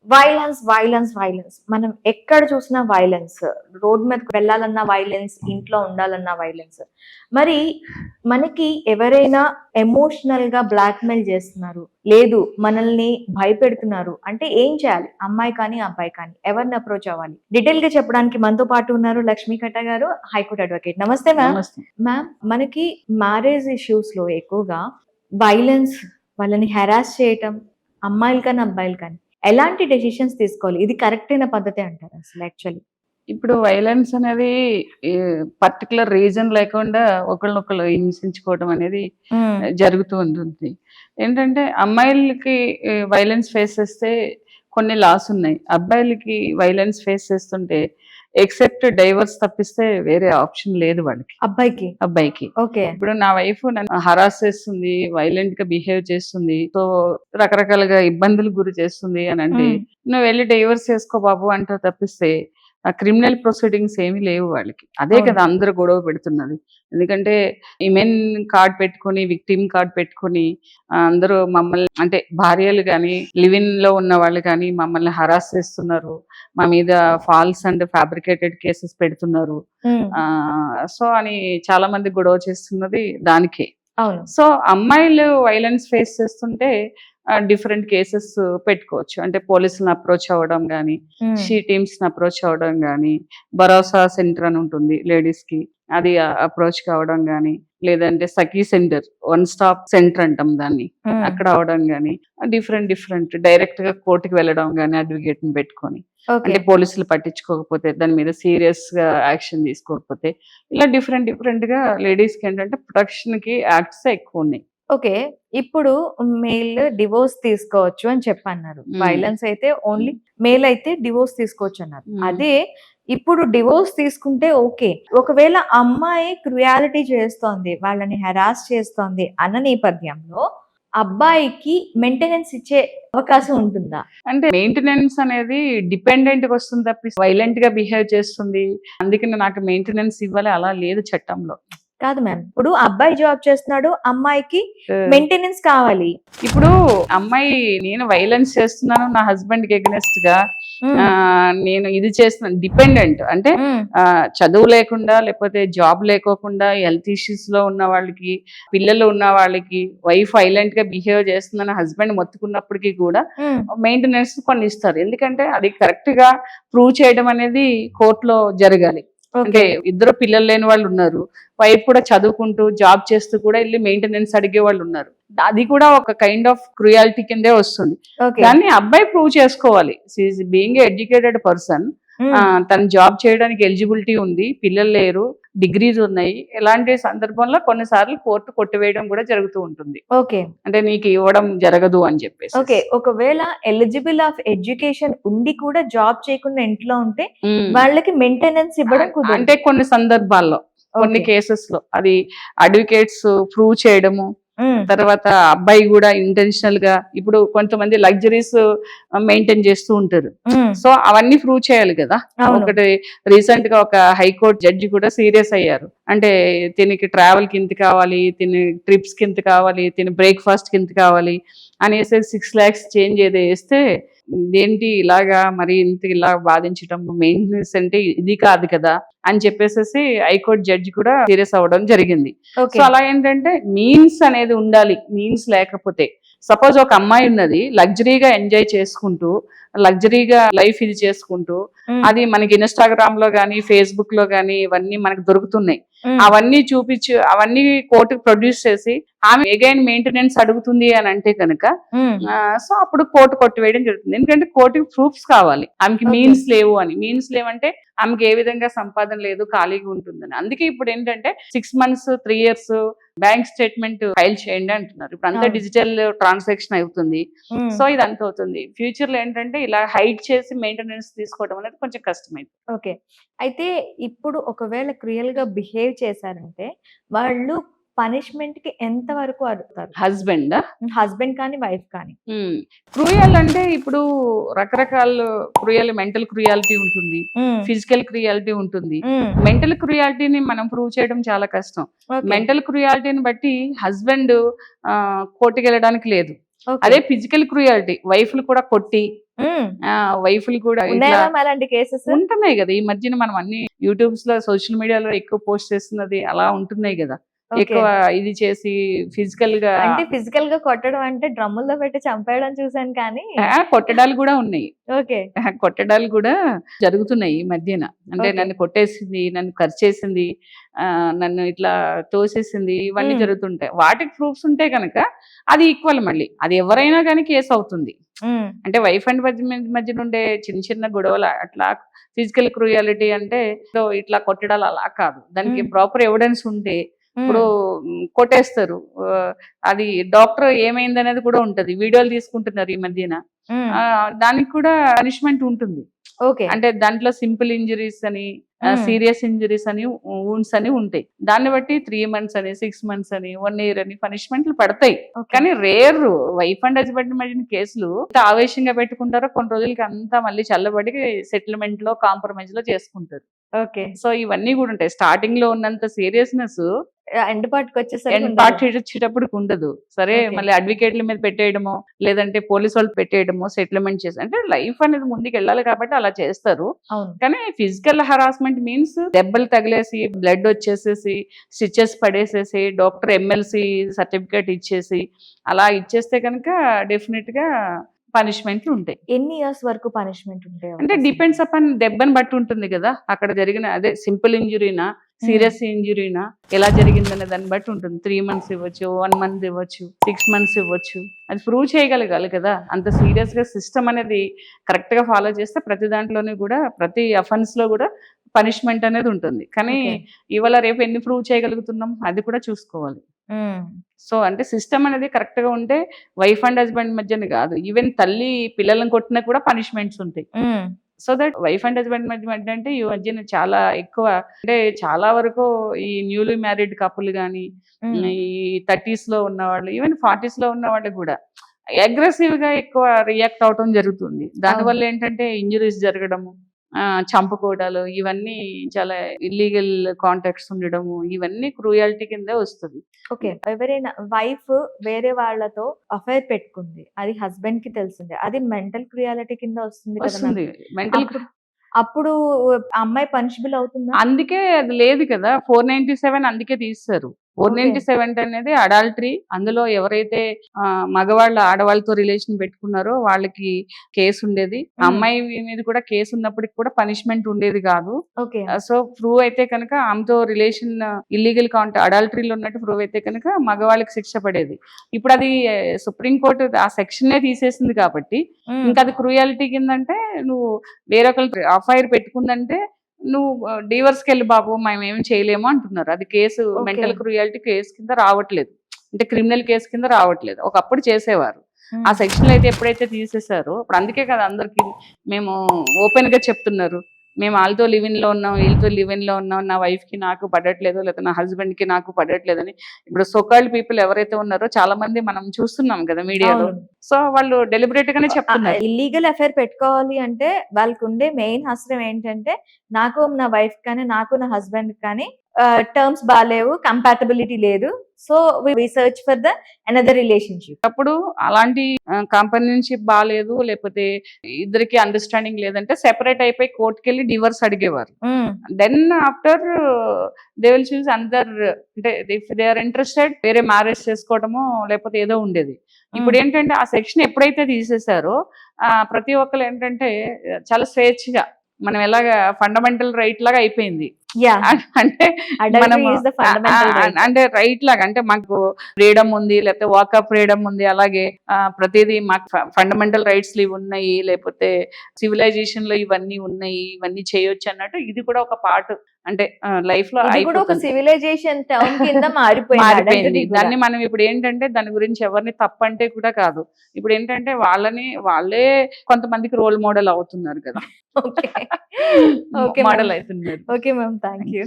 Violence, violence, violence. మనం ఎక్కడ చూసినా వైలెన్స్. రోడ్ మీదకి వెళ్ళాలన్నా వైలెన్స్, ఇంట్లో ఉండాలన్నా వైలెన్స్. మరి మనకి ఎవరైనా ఎమోషనల్‌గా బ్లాక్‌మెయిల్ చేస్తున్నారు. లేదు మనల్ని భయపెడుతున్నారు అంటే ఏం చేయాలి? అమ్మాయి కానీ, అబ్బాయి కానీ ఎవరిని అప్రోచ్ అవ్వాలి? డీటెయిల్‌గా చెప్పడానికి మనతో పాటు ఉన్నారు లక్ష్మీ కట్ట గారు, హైకోర్ట్ అడ్వకేట్. నమస్తే మ్యామ్. నమస్తే. మ్యామ్, మనకి మ్యారేజ్ ఇష్యూస్‌లో ఎక్కువగా వైలెన్స్, వాళ్ళని హెరాస్ చేయటం, అమ్మాయిలు కానీ, అబ్బాయిలు కానీ ఎలాంటి డెసిషన్స్ తీసుకోవాలి? ఇది కరెక్ట్ అయిన పద్ధతే అంటారా అసలు యాక్చువల్లీ? ఇప్పుడు వైలెన్స్ అనేది పర్టికులర్ రీజన్ లేకుండా ఒకళ్ళనొకళ్ళు హింసించుకోవడం అనేది జరుగుతూ ఉంటుంది. ఏంటంటే అమ్మాయిలకి వైలెన్స్ ఫేస్ చేస్తే కొన్ని లాస్ ఉన్నాయి. అబ్బాయిలకి వైలెన్స్ ఫేస్ చేస్తుంటే ఎక్సెప్ట్ డైవర్స్ తప్పిస్తే వేరే ఆప్షన్ లేదు వాళ్ళకి. అబ్బాయికి ఓకే. ఇప్పుడు నా వైఫ్ నన్ను హరాస్ చేస్తుంది, వైలెంట్ గా బిహేవ్ చేస్తుంది, సో రకరకాలుగా ఇబ్బందులు గురి చేస్తుంది అని అంటే నువ్వు వెళ్ళి డైవర్స్ చేసుకో బాబు అంటారు తప్పిస్తే క్రిమినల్ ప్రొసీడింగ్స్ ఏమీ లేవు వాళ్ళకి. అదే కదా అందరూ గొడవ పెడుతున్నది. ఎందుకంటే ఇమెన్ కార్డ్ పెట్టుకొని, విక్టిమ్ కార్డ్ పెట్టుకొని అందరూ మమ్మల్ని అంటే భార్యలు కానీ, లివిన్ లో ఉన్న వాళ్ళు కానీ మమ్మల్ని హరాస్ చేస్తున్నారు, మా మీద ఫాల్స్ అండ్ ఫ్యాబ్రికేటెడ్ కేసెస్ పెడుతున్నారు, సో అని చాలా మంది గొడవ చేస్తున్నది దానికే. సో అమ్మాయిలు వైలెన్స్ ఫేస్ చేస్తుంటే డిఫరెంట్ కేసెస్ పెట్టుకోవచ్చు. అంటే పోలీసులను అప్రోచ్ అవ్వడం కానీ, షీ టీమ్స్ ని అప్రోచ్ అవ్వడం కానీ, భరోసా సెంటర్ అని ఉంటుంది లేడీస్ కి, అది అప్రోచ్ కావడం కానీ, లేదంటే సఖీ సెంటర్, వన్ స్టాప్ సెంటర్ అంటాం దాన్ని, అక్కడ అవడం కానీ, డిఫరెంట్ డైరెక్ట్ గా కోర్టుకి వెళ్ళడం కానీ అడ్వకేట్ ని పెట్టుకొని, అంటే పోలీసులు పట్టించుకోకపోతే దాని మీద సీరియస్ గా యాక్షన్ తీసుకోకపోతే, ఇలా డిఫరెంట్ గా లేడీస్ కి ఏంటంటే ప్రొటెక్షన్ కి యాక్ట్స్ ఎక్కువ ఉన్నాయి. ఓకే. ఇప్పుడు మేల్ డివోర్స్ తీసుకోవచ్చు అని చెప్పన్నారు. వైలెన్స్ అయితే ఓన్లీ మేల్ అయితే డివోర్స్ తీసుకోవచ్చు అన్నారు. అదే ఇప్పుడు డివోర్స్ తీసుకుంటే ఓకే. ఒకవేళ అమ్మాయి క్రుయాలిటీ చేస్తోంది, వాళ్ళని హెరాస్ చేస్తోంది అన్న నేపథ్యంలో అబ్బాయికి మెయింటెనెన్స్ ఇచ్చే అవకాశం ఉంటుందా? అంటే మెయింటెనెన్స్ అనేది డిపెండెంట్ గా వస్తుంది తప్పి వైలెంట్ గా బిహేవ్ చేస్తుంది అందుకని నాకు మెయింటెనెన్స్ ఇవ్వాలి అలా లేదు చట్టంలో. కాదు మ్యామ్, ఇప్పుడు అబ్బాయి జాబ్ చేస్తున్నాడు, అమ్మాయికి మెయింటెనెన్స్ కావాలి. ఇప్పుడు అమ్మాయి నేను వైలెన్స్ చేస్తున్నాను నా హస్బెండ్ కి ఎగనెస్ట్ గా, నేను ఇది చేస్తున్నాను, డిపెండెంట్ అంటే చదువు లేకుండా లేకపోతే జాబ్ లేకోకుండా హెల్త్ ఇష్యూస్ లో ఉన్న వాళ్ళకి, పిల్లలు ఉన్న వాళ్ళకి వైఫ్ వైలెంట్ గా బిహేవ్ చేస్తుందని హస్బెండ్ మొత్తుకున్నప్పటికీ కూడా మెయింటెనెన్స్ కొన్ని ఇస్తారు. ఎందుకంటే అది కరెక్ట్ గా ప్రూవ్ చేయడం అనేది కోర్టులో జరగాలి. అంటే ఇద్దరు పిల్లలు లేని వాళ్ళు ఉన్నారు, వైఫ్ కూడా చదువుకుంటూ జాబ్ చేస్తూ కూడా వెళ్ళి మెయింటెనెన్స్ అడిగే వాళ్ళు ఉన్నారు. అది కూడా ఒక కైండ్ ఆఫ్ క్రుయాలిటీ కిందే వస్తుంది. దాన్ని అబ్బాయి ప్రూవ్ చేసుకోవాలి. బీయింగ్ ఎడ్యుకేటెడ్ పర్సన్, తను జాబ్ చేయడానికి ఎలిజిబిలిటీ ఉంది, పిల్లలు లేరు, డిగ్రీస్ ఉన్నాయి, ఇలాంటి సందర్భంలో కొన్నిసార్లు కోర్టు కొట్టివేయడం కూడా జరుగుతూ ఉంటుంది. ఓకే, అంటే నీకు ఇవ్వడం జరగదు అని చెప్పేసి. ఓకే, ఒకవేళ ఎలిజిబుల్ ఆఫ్ ఎడ్యుకేషన్ ఉండి కూడా జాబ్ చేయకుండా ఇంట్లో ఉంటే వాళ్ళకి మెయింటెనెన్స్ ఇవ్వడం కుదరదు. అంటే కొన్ని సందర్భాల్లో, కొన్ని కేసెస్ లో అది అడ్వకేట్స్ ప్రూవ్ చేయడము, తర్వాత అబ్బాయి కూడా ఇంటెన్షనల్ గా, ఇప్పుడు కొంతమంది లగ్జరీస్ మెయింటైన్ చేస్తూ ఉంటారు, సో అవన్నీ ప్రూవ్ చేయాలి కదా. ఒకటి రీసెంట్ గా ఒక హైకోర్టు జడ్జి కూడా సీరియస్ అయ్యారు. అంటే తినికి ట్రావెల్ కి ఇంత కావాలి, తిని ట్రిప్స్ కి ఇంత కావాలి, తిని బ్రేక్ఫాస్ట్ కి ఇంత కావాలి అనేసి 6 lakhs చేంజ్ ఏదో వేస్తే, ఏంటి ఇలాగా మరి ఇంత ఇలా బాధించడం, మెయింటెనెన్స్ అంటే ఇది కాదు కదా అని చెప్పేసి హైకోర్టు జడ్జి కూడా సీరియస్ అవ్వడం జరిగింది. సో అలా ఏంటంటే మీన్స్ అనేది ఉండాలి. మీన్స్ లేకపోతే, సపోజ్ ఒక అమ్మాయి ఉన్నది లగ్జరీగా ఎంజాయ్ చేసుకుంటూ, లగ్జరీగా లైఫ్ ఇది చేసుకుంటూ, అది మనకి ఇన్స్టాగ్రామ్ లో గానీ, ఫేస్బుక్ లో గానీ ఇవన్నీ మనకు దొరుకుతున్నాయి, అవన్నీ చూపించి అవన్నీ కోర్టుకు ప్రొడ్యూస్ చేసి ఆమె అగైన్ మెయింటెనెన్స్ అడుగుతుంది అని అంటే కనుక, సో అప్పుడు కోర్టు కొట్టివేయడం జరుగుతుంది. ఎందుకంటే కోర్టుకి ప్రూఫ్స్ కావాలి, ఆమెకి మీన్స్ లేవు అని. మీన్స్ లేవంటే ఆమెకి ఏ విధంగా సంపాదన లేదు, ఖాళీగా ఉంటుందని. అందుకే ఇప్పుడు ఏంటంటే 6 months 3 years bank statement file చేయండి అంటున్నారు. ఇప్పుడు అంతా డిజిటల్ ట్రాన్సాక్షన్ అవుతుంది, సో ఇది అంత అవుతుంది. ఫ్యూచర్ లో ఏంటంటే ఇలా హైడ్ చేసి మెయింటెనెన్స్ తీసుకోవడం అనేది కొంచెం కష్టమైంది. ఓకే, అయితే ఇప్పుడు ఒకవేళ క్రియల్ గా బిహేవ్ చేశారంటే వాళ్ళు పనిష్మెంట్ కి ఎంత వరకు అడుగుతారు? హస్బెండ్ కానీ వైఫ్ కానీ. క్రూయల్ అంటే ఇప్పుడు రకరకాల క్రూయల్, మెంటల్ క్రూయాలిటీ ఉంటుంది, ఫిజికల్ క్రూయాలిటీ ఉంటుంది. మెంటల్ క్రూయాలిటీని మనం ప్రూవ్ చేయడం చాలా కష్టం. మెంటల్ క్రూయాలిటీని బట్టి హస్బెండ్ కోర్టుకి వెళ్ళడానికి లేదు. అదే ఫిజికల్ క్రూయాలిటీ, వైఫ్లు కూడా కొట్టి వైఫ్లు కూడా ఇట్లా ఉన్నాయా మ్యామ్ అలాంటి కేసెస్? ఉంటున్నాయి కదా. ఈ మధ్యన మనం అన్ని యూట్యూబ్స్ లో సోషల్ మీడియాలో ఎక్కువ పోస్ట్ చేస్తున్నది అలా ఉంటున్నాయి కదా. ఎక్కువ ఇది చేసి ఫిజికల్ గా అంటే ఫిజికల్ గా కొట్టడం అంటే డ్రమ్ముల్లో పెట్టి చంపేయడం చూసాను కానీ. కొట్టడాలు కూడా ఉన్నాయి. ఓకే. కొట్టడాలు కూడా జరుగుతున్నాయి ఈ మధ్యన. అంటే Okay. నన్ను కొట్టేసింది, నన్ను ఖర్చేసింది, నన్ను ఇట్లా తోసేసింది, ఇవన్నీ జరుగుతుంటాయి. వాటికి ప్రూఫ్స్ ఉంటే కనుక అది ఈక్వల్, మళ్ళీ అది ఎవరైనా కానీ కేసు అవుతుంది. అంటే వైఫ్ అండ్ మధ్యన ఉండే చిన్న చిన్న గొడవలు అట్లా ఫిజికల్ క్రూయాలిటీ అంటే ఇట్లా కొట్టడాలు అలా కాదు. దానికి ప్రాపర్ ఎవిడెన్స్ ఉంటే ఇప్పుడు కొట్టేస్తారు. అది డాక్టర్ ఏమైంది అనేది కూడా ఉంటది. వీడియోలు తీసుకుంటున్నారు ఈ మధ్యన. దానికి కూడా పనిష్మెంట్ ఉంటుంది. ఓకే. అంటే దాంట్లో సింపుల్ ఇంజరీస్ అని, సీరియస్ ఇంజరీస్ అని, వూండ్స్ అని ఉంటాయి. దాన్ని బట్టి 3 months అని, 6 months అని, 1 year అని పనిష్మెంట్లు పడతాయి. కానీ రేర్ వైఫ్ అండ్ హస్బెండ్ మధ్యన కేసులు ఆవేశంగా పెట్టుకుంటారో కొన్ని రోజులకి అంతా మళ్ళీ చల్లబడి సెటిల్మెంట్ లో, కాంప్రమైజ్ లో చేసుకుంటారు. ఓకే. సో ఇవన్నీ కూడా ఉంటాయి. స్టార్టింగ్ లో ఉన్నంత సీరియస్నెస్ ఎండ్ పార్ట్కి ఎండ్ పార్ట్ వచ్చేటప్పుడు ఉండదు. సరే మళ్ళీ అడ్వకేట్ల మీద పెట్టేయడమో, లేదంటే పోలీస్ వాళ్ళు పెట్టేయడమో, సెటిల్మెంట్ చేసి, అంటే లైఫ్ అనేది ముందుకు వెళ్ళాలి కాబట్టి అలా చేస్తారు. కానీ ఫిజికల్ హరాస్మెంట్ మీన్స్ దెబ్బలు తగిలేసి, బ్లడ్ వచ్చేసేసి, స్టిచెస్ పడేసేసి, డాక్టర్ MLC సర్టిఫికేట్ ఇచ్చేసి అలా ఇచ్చేస్తే కనుక డెఫినెట్ గా పనిష్మెంట్లు ఉంటాయి. ఎన్ని ఇయర్స్ వరకు పనిష్మెంట్ ఉంటాయి? అంటే డిపెండ్స్ అపాన్ దెబ్బని బట్టి ఉంటుంది కదా. అక్కడ జరిగిన అదే సింపుల్ ఇంజురీనా, సీరియస్ ఇంజురీనా, ఎలా జరిగిందనే దాన్ని బట్టి ఉంటుంది. 3 months ఇవ్వచ్చు, 1 month ఇవ్వచ్చు, 6 months ఇవ్వచ్చు. అది ప్రూవ్ చేయగలగాలి కదా. అంత సీరియస్ గా సిస్టమ్ అనేది కరెక్ట్ గా ఫాలో చేస్తే ప్రతి దాంట్లోనే కూడా, ప్రతి అఫెన్స్ లో కూడా పనిష్మెంట్ అనేది ఉంటుంది. కానీ ఇవాళ రేపు ఎన్ని ప్రూవ్ చేయగలుగుతున్నాం అది కూడా చూసుకోవాలి. సో అంటే సిస్టమ్ అనేది కరెక్ట్ గా ఉంటే వైఫ్ అండ్ హస్బెండ్ మధ్యన కాదు, ఈవెన్ తల్లి పిల్లలను కొట్టినా కూడా పనిష్మెంట్స్ ఉంటాయి. So that wife and husband మధ్య అంటే ఈ మధ్యన చాలా ఎక్కువ, అంటే చాలా వరకు ఈ న్యూలీ మ్యారీడ్ కపుల్ కానీ, ఈ 30s లో ఉన్న వాళ్ళు, ఈవెన్ 40s లో ఉన్న వాళ్ళు కూడా అగ్రెసివ్ గా ఎక్కువ రియాక్ట్ అవటం జరుగుతుంది. దానివల్ల ఏంటంటే ఇంజురీస్ జరగడము, చంపుకోవడాలు, ఇవన్నీ చాలా ఇల్లీగల్ కాంటాక్ట్స్ ఉండడము, ఇవన్నీ క్రూయాలిటీ కింద వస్తుంది. ఓకే. ఎవరైనా వైఫ్ వేరే వాళ్ళతో అఫైర్ పెట్టుకుంది, అది హస్బెండ్ కి తెలిసింది, అది మెంటల్ క్రియాలిటీ కింద వస్తుంది కదా. మెంటల్ అప్పుడు అమ్మాయి పనిషబుల్ అవుతుందా? అందుకే అది లేదు కదా. 497 అందుకే తీస్తారు. 497 అనేది అడాల్టరీ. అందులో ఎవరైతే మగవాళ్ళు ఆడవాళ్ళతో రిలేషన్ పెట్టుకున్నారో వాళ్ళకి కేసు ఉండేది. అమ్మాయి మీద కూడా కేసు ఉన్నప్పటికి కూడా పనిష్మెంట్ ఉండేది కాదు. సో ప్రూవ్ అయితే కనుక ఆమెతో రిలేషన్ ఇల్లీగల్ అడాల్టరీలో ఉన్నట్టు ప్రూవ్ అయితే కనుక మగవాళ్ళకి శిక్ష పడేది. ఇప్పుడు అది సుప్రీంకోర్టు ఆ సెక్షన్ తీసేసింది కాబట్టి ఇంకా అది క్రూయాలిటీ కిందంటే, నువ్వు వేరొకరు అఫైర్ పెట్టుకుందంటే నువ్వు డివర్స్కి వెళ్ళి బాబు, మేము ఏమి చేయలేము అంటున్నారు. అది కేసు మెంటల్ క్రూయాలిటీ కేసు కింద రావట్లేదు, అంటే క్రిమినల్ కేసు కింద రావట్లేదు. ఒకప్పుడు చేసేవారు. ఆ సెక్షన్ అయితే ఎప్పుడైతే తీసేసారో ఇప్పుడు అందుకే కదా అందరికి మేము ఓపెన్ గా చెప్తున్నారు, మేము వాళ్ళతో లివిన్ లో ఉన్నాం, వీళ్ళతో లివిన్ లో ఉన్నాం, నా వైఫ్ కి నాకు పడట్లేదు, లేదా నా హస్బెండ్ కి నాకు పడట్లేదని. ఇప్పుడు సోకాల్డ్ పీపుల్ ఎవరైతే ఉన్నారో చాలా మంది మనం చూస్తున్నాం కదా మీడియాలో. సో వాళ్ళు డెలిబరేట్ గానే చెప్తున్నారు. ఇల్లీగల్ అఫైర్ పెట్టుకోవాలి అంటే వాళ్ళకు ఉండే మెయిన్ అస్త్రం ఏంటంటే, నాకు నా వైఫ్ కానీ, నాకు నా హస్బెండ్ కానీ టర్మ్స్ బాగాలేవు, కంపాటబిలిటీ లేదు, so we search for the another relationship. అప్పుడు అలాంటి కంపెనీషిప్ బాగాలేదు, లేకపోతే ఇద్దరికి అండర్స్టాండింగ్ లేదంటే సెపరేట్ అయిపోయి కోర్టుకి వెళ్ళి డివోర్స్ అడిగేవారు. Then after they will choose other, అంటే ఇఫ్ దే ఆర్ ఇంట్రెస్టెడ్ వేరే మ్యారేజ్ చేసుకోవడమో లేకపోతే ఏదో ఉండేది. ఇప్పుడు ఏంటంటే ఆ సెక్షన్ ఎప్పుడైతే తీసేసారో ప్రతి ఒక్కరు ఏంటంటే చాలా స్వేచ్ఛగా, మనం ఎలాగా ఫండమెంటల్ రైట్ లాగా అయిపోయింది. అంటే అంటే రైట్ లాగా, అంటే మాకు ఫ్రీడమ్ ఉంది, లేకపోతే వాకప్ ఫ్రీడమ్ ఉంది, అలాగే ప్రతిదీ మాకు ఫండమెంటల్ రైట్స్ ఇవి ఉన్నాయి, లేకపోతే సివిలైజేషన్ లో ఇవన్నీ ఉన్నాయి, ఇవన్నీ చేయొచ్చు అన్నట్టు ఇది కూడా ఒక పార్ట్, అంటే లైఫ్ లో సివిలైజేషన్ మారిపోయింది. దాన్ని మనం ఇప్పుడు ఏంటంటే దాని గురించి ఎవరిని తప్పంటే కూడా కాదు, ఇప్పుడు ఏంటంటే వాళ్ళే కొంతమందికి రోల్ మోడల్ అవుతున్నారు కదా. ఓకే, మోడల్ అవుతున్నారు. Okay ma'am, thank you.